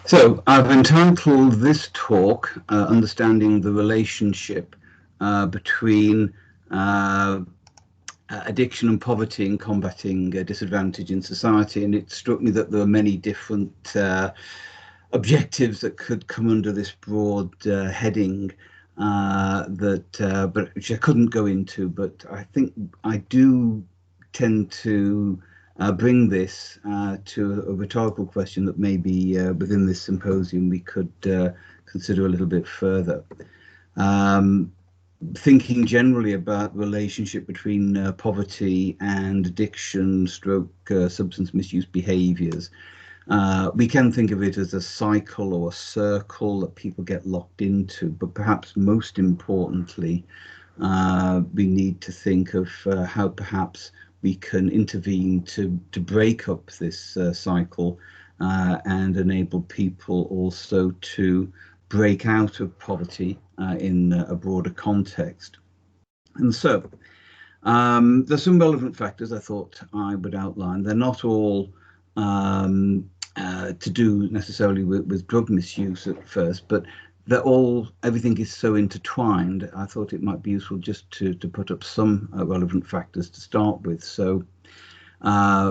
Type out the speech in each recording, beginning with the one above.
So I've entitled this talk, Understanding the Relationship between addiction and poverty and combating disadvantage in society. And it struck me that there are many different objectives that could come under this broad heading but which I couldn't go into. But I think I do tend to bring this to a rhetorical question that maybe within this symposium we could consider a little bit further. Thinking generally about the relationship between poverty and addiction stroke substance misuse behaviors. We can think of it as a cycle or a circle that people get locked into, but perhaps most importantly, we need to think of how perhaps we can intervene to break up this cycle and enable people also to break out of poverty in a broader context. And so there's some relevant factors I thought I would outline. They're not all to do necessarily with drug misuse at first, but everything is so intertwined. I thought it might be useful just to put up some relevant factors to start with. So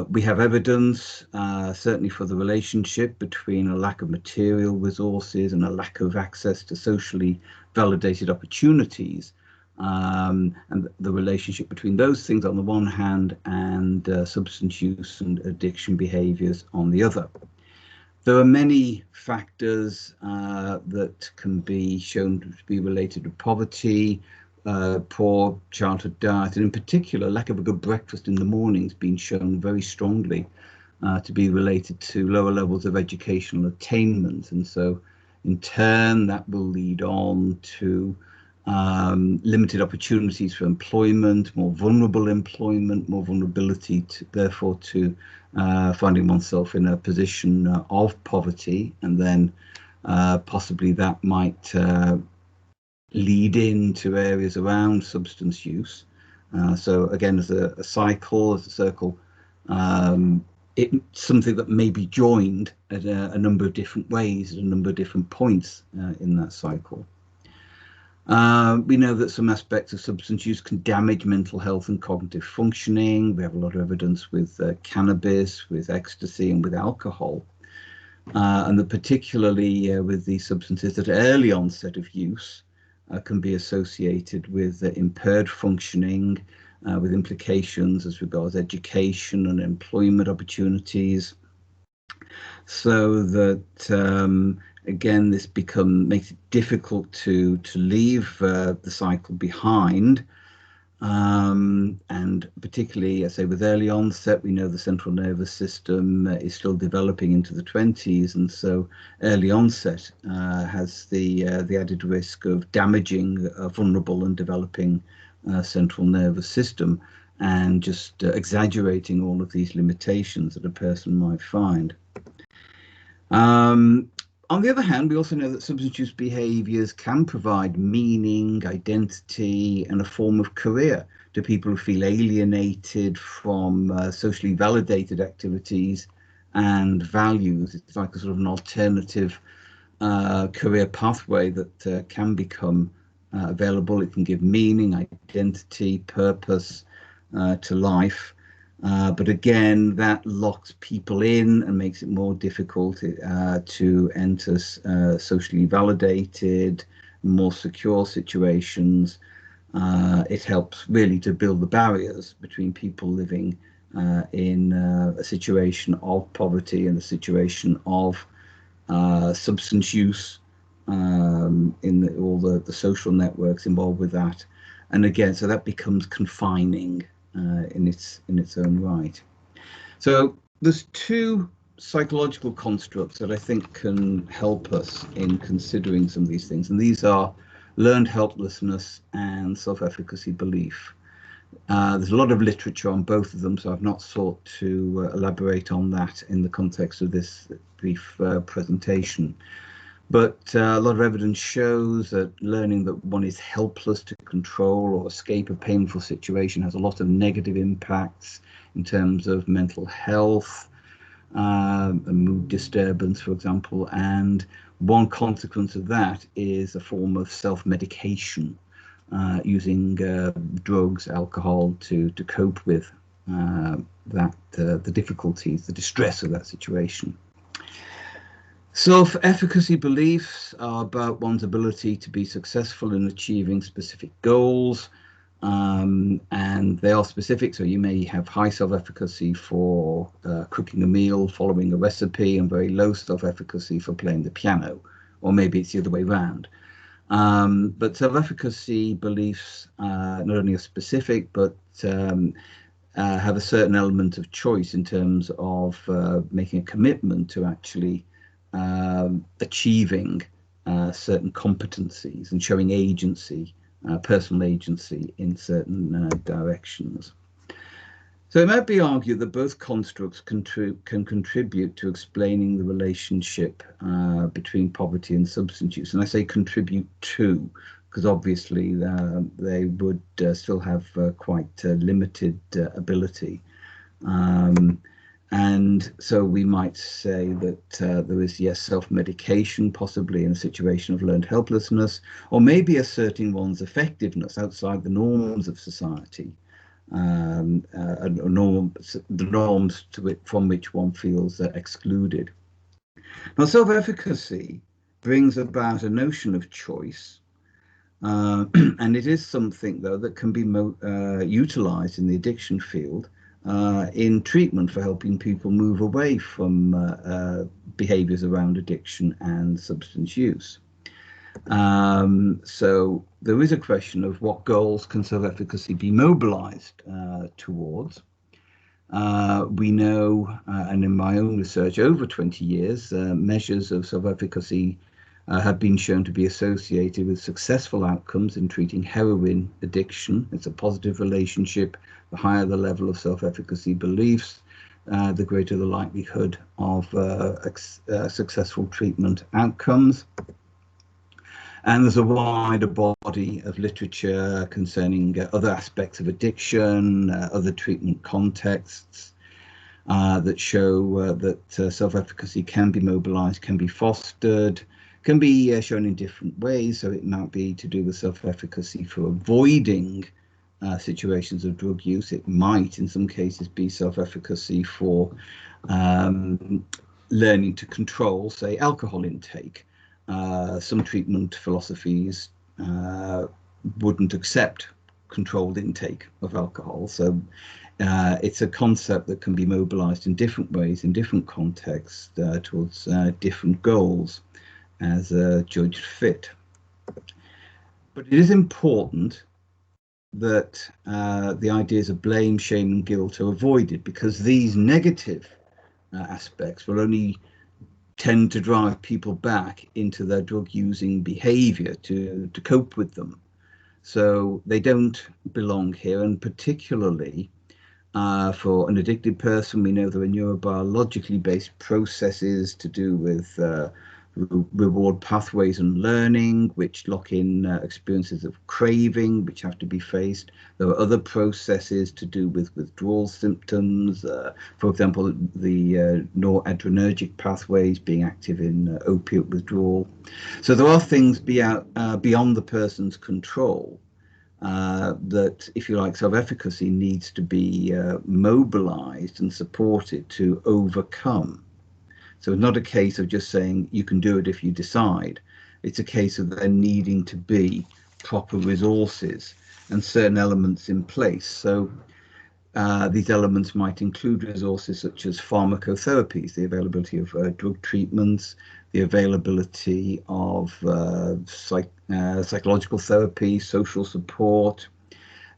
we have evidence, certainly for the relationship between a lack of material resources and a lack of access to socially validated opportunities, and the relationship between those things on the one hand and substance use and addiction behaviors on the other. There are many factors that can be shown to be related to poverty, poor childhood diet, and in particular, lack of a good breakfast in the mornings being shown very strongly to be related to lower levels of educational attainment. And so in turn, that will lead on to limited opportunities for employment, more vulnerable employment, more vulnerability therefore to finding oneself in a position of poverty, and then possibly that might lead into areas around substance use. So again, as a cycle, as a circle, it's something that may be joined at a number of different ways, at a number of different points in that cycle. We know that some aspects of substance use can damage mental health and cognitive functioning. We have a lot of evidence with cannabis, with ecstasy, and with alcohol. And that particularly with these substances, that early onset of use can be associated with impaired functioning, with implications as regards education and employment opportunities. So that again, this makes it difficult to leave the cycle behind. And particularly, I say, with early onset, we know the central nervous system is still developing into the 20s, and so early onset has the added risk of damaging a vulnerable and developing central nervous system, and just exaggerating all of these limitations that a person might find. On the other hand, we also know that substance use behaviors can provide meaning, identity, and a form of career to people who feel alienated from socially validated activities and values. It's like a sort of an alternative career pathway that can become available. It can give meaning, identity, purpose to life. But again, that locks people in and makes it more difficult to enter socially validated, more secure situations. It helps really to build the barriers between people living in a situation of poverty and a situation of substance use, in all the social networks involved with that. And again, so that becomes confining in its own right. So there's two psychological constructs that I think can help us in considering some of these things, and these are learned helplessness and self-efficacy belief. There's a lot of literature on both of them, so I've not sought to elaborate on that in the context of this brief presentation. But a lot of evidence shows that learning that one is helpless to control or escape a painful situation has a lot of negative impacts in terms of mental health, a mood disturbance, for example, and one consequence of that is a form of self-medication, using drugs, alcohol to cope with the difficulties, the distress of that situation. Self-efficacy beliefs are about one's ability to be successful in achieving specific goals, and they are specific. So you may have high self-efficacy for cooking a meal, following a recipe, and very low self-efficacy for playing the piano, or maybe it's the other way around. But self-efficacy beliefs not only are specific, but have a certain element of choice in terms of making a commitment to actually achieving certain competencies and showing agency, personal agency in certain directions. So it might be argued that both constructs can contribute to explaining the relationship between poverty and substance use. And I say contribute to, because obviously they would still have quite limited ability. And so we might say that there is, yes, self-medication, possibly in a situation of learned helplessness, or maybe asserting one's effectiveness outside the norms of society, the norms from which one feels excluded. Now, self-efficacy brings about a notion of choice, and it is something, though, that can be utilized in the addiction field in treatment for helping people move away from behaviors around addiction and substance use. So there is a question of what goals can self-efficacy be mobilized towards. We know, and in my own research over 20 years, measures of self-efficacy have been shown to be associated with successful outcomes in treating heroin addiction. It's a positive relationship. The higher the level of self-efficacy beliefs, the greater the likelihood of successful treatment outcomes. And there's a wider body of literature concerning other aspects of addiction, other treatment contexts that show that self-efficacy can be mobilized, can be fostered, can be shown in different ways. So it might be to do with self-efficacy for avoiding situations of drug use. It might, in some cases, be self-efficacy for learning to control, say, alcohol intake. Some treatment philosophies wouldn't accept controlled intake of alcohol. So it's a concept that can be mobilized in different ways, in different contexts, towards different goals as judged fit. But it is important that the ideas of blame, shame, and guilt are avoided, because these negative aspects will only tend to drive people back into their drug using behavior to cope with them. So they don't belong here, and particularly for an addicted person, we know there are neurobiologically based processes to do with reward pathways and learning, which lock in experiences of craving, which have to be faced. There are other processes to do with withdrawal symptoms, for example, the noradrenergic pathways being active in opiate withdrawal. So there are things beyond the person's control that, if you like, self-efficacy needs to be mobilized and supported to overcome. So it's not a case of just saying you can do it if you decide. It's a case of there needing to be proper resources and certain elements in place. So these elements might include resources such as pharmacotherapies, the availability of drug treatments, the availability of psychological therapy, social support,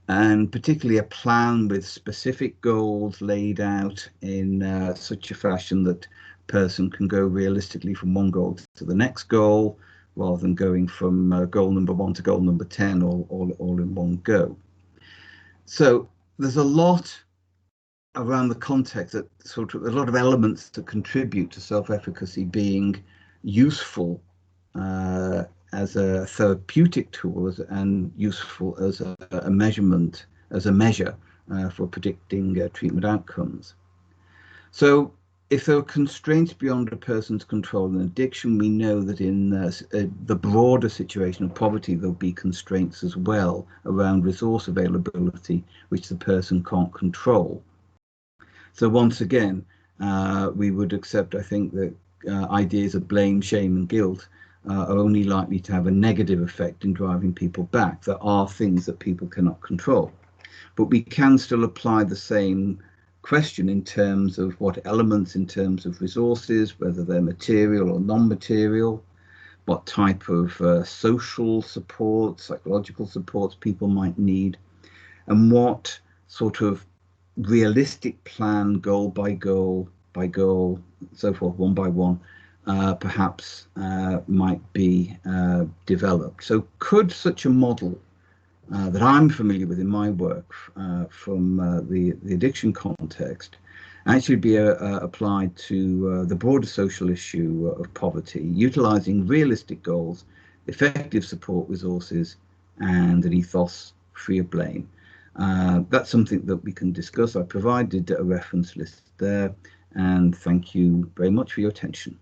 and particularly a plan with specific goals laid out in such a fashion that person can go realistically from one goal to the next goal, rather than going from goal number 1 to goal number 10 all in one go. So there's a lot around the context, that sort of a lot of elements that contribute to self-efficacy being useful as a therapeutic tool and useful as a measurement, as a measure for predicting treatment outcomes. So if there are constraints beyond a person's control in addiction, we know that in the broader situation of poverty, there'll be constraints as well around resource availability, which the person can't control. So once again, we would accept, I think, that ideas of blame, shame, and guilt are only likely to have a negative effect in driving people back. There are things that people cannot control, but we can still apply the same question in terms of what elements, in terms of resources, whether they're material or non-material, what type of social support, psychological supports people might need, and what sort of realistic plan, goal by goal, so forth, one by one, perhaps might be developed. So could such a model that I'm familiar with in my work from the addiction context actually be applied to the broader social issue of poverty, utilizing realistic goals, effective support resources, and an ethos free of blame? That's something that we can discuss. I provided a reference list there, and thank you very much for your attention.